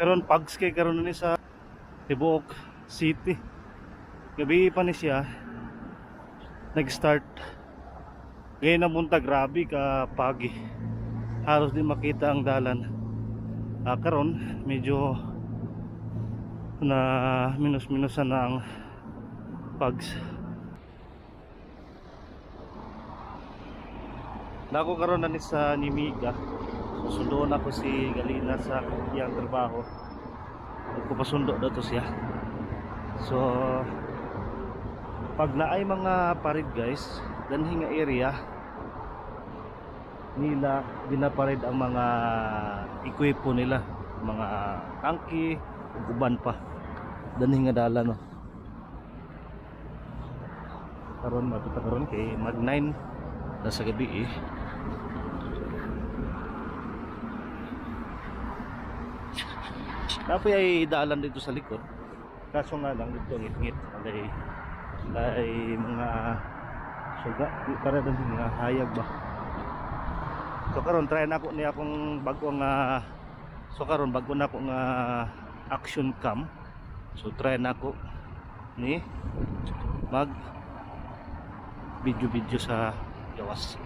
karon pags kay karon ni sa Tibuok City. Gabi pa ni siya nag-start. Ngayon na punta, grabe ka pagi. Halos di makita ang dalan. Karon medyo na minus-minusan na ang pags. Nako karon na ni sa Nimiga. Susundoon ako si Galina sa iyang trabaho. Magpapasundo daw to siya. So pag naay mga parid guys, danhi nga area nila ginaparid ang mga ekwipo nila, mga tangki, uban pa. Danhi nga dala no. Karon matuta karon kay mag 9 na sa gabi eh. Napoy ay daalan dito sa likod. Kaso nga lang dito ngit-ngit ay mga suga para din mga hayag ba. So karon try na ako ni akong bagong bago na ako nga action cam. So try na ako ni mag video sa gawas.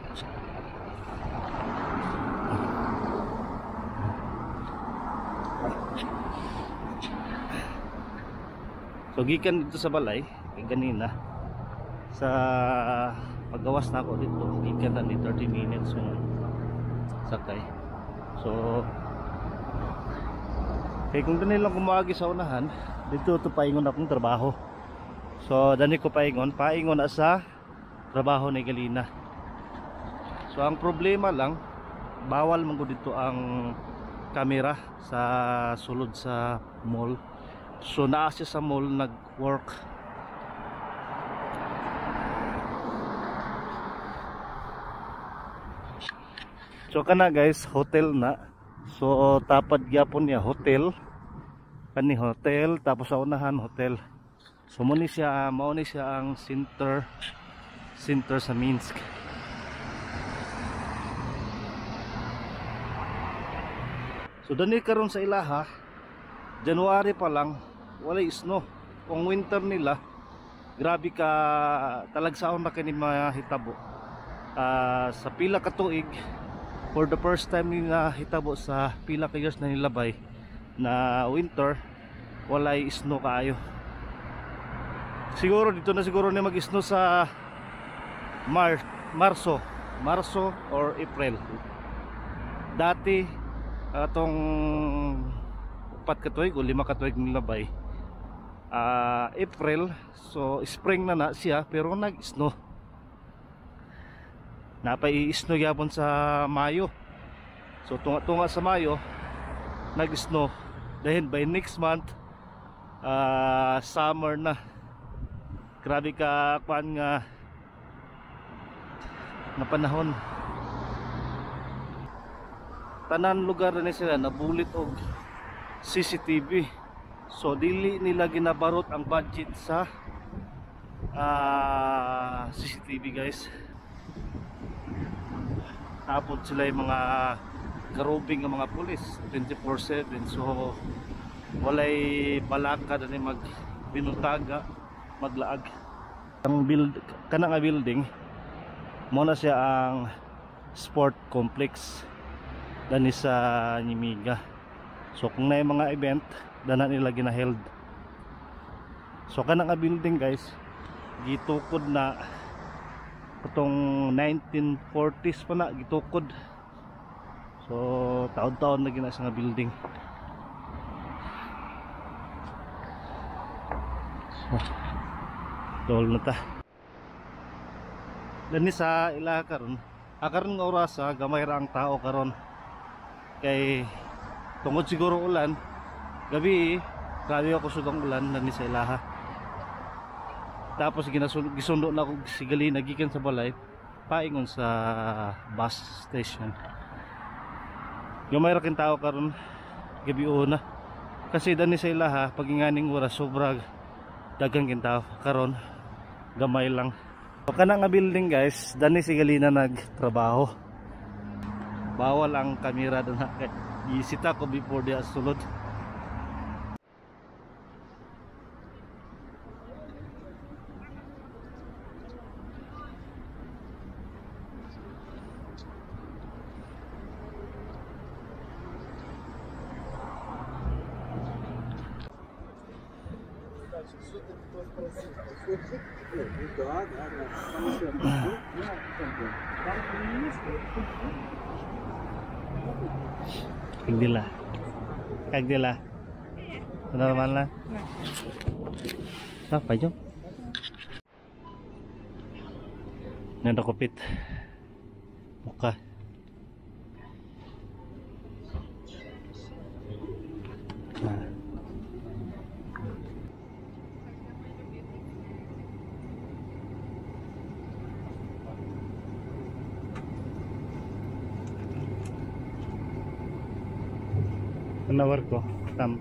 So gikan dito sa balay ganina sa paggawas na ako dito, gikan na ni 30 minutes yung sakay. So kaya kung ganun lang kumagi sa unahan dito ito paingon akong trabaho. So dani ko paingon na sa trabaho ni Galina. So ang problema lang, bawal man ko dito ang camera sa sulod sa mall. So naa siya sa mall nag-work. So kana guys, hotel na. So tapad gyapon niya hotel. Kani hotel tapos sa unahan hotel. So mao ni siya ang center sa Minsk. So dani karon sa ilaha, January pa lang walay snow. Kung winter nila, grabe ka talagsaon na kani mahitabo. Sa pila ka tuig, for the first time nila hitabo sa pila ka years na nilabay na winter, walay snow kaayo. Siguro dito na siguro ni mag-snow sa Marso or April. Dati atong 4 ka tuig o 5 ka tuig nilabay April, so spring na siya pero nag-snow. Napay-snow yapon sa Mayo. So tunga sa Mayo nag-snow. Dahil by next month summer na. Grabe ka kuan nga na panahon. Tanan lugar na sila nabulit og CCTV. So dili nila ginabarot ang budget sa CCTV guys. Tapos sila yung mga karubing ng mga pulis 24/7. So walay balaka na magbinutaga, maglaag. Ang kanang building mo na siya ang sport complex dani sa Nimiga. So kung na yung mga event dana nila ginaheld. So kanang building guys gitukod na itong 1940s pa na gitukod. So taon-taon na gina sa building. So tol na ta. Dani sa ila karon nga oras gamay ra ang tao karon. Kay tungod siguro ulan gabi, grabe ako sugang ulan na ni sa ilaha. Tapos gisundo na ako si Galina gikan sa balay paingon sa bus station. Gamay ra kin tao karon gabi una. Kasi dani sa ilaha pag inganing oras sobra daghang kin tao karon gamay lang. So kana nga building guys, dani si Galina nagtrabaho. Bawal ang kamera doon. Isita ko before dia sulod. Kagdila. Kagdila. Normal na. Apa yun? Nadakupit. Muka. Nah. Nawar ko tam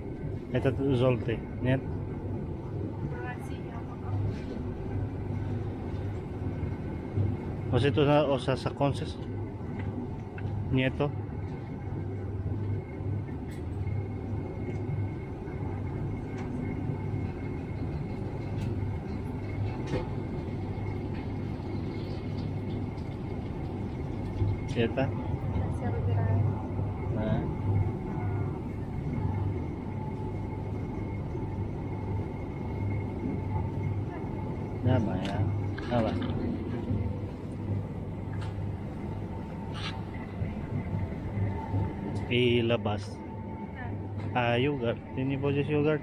это желтый, нет? Вот это o sea, saconces. Nieto. ¿Cierta? Nah. Apa ya? Apa? Ilabas. Ah, yogurt. Ini po just yogurt.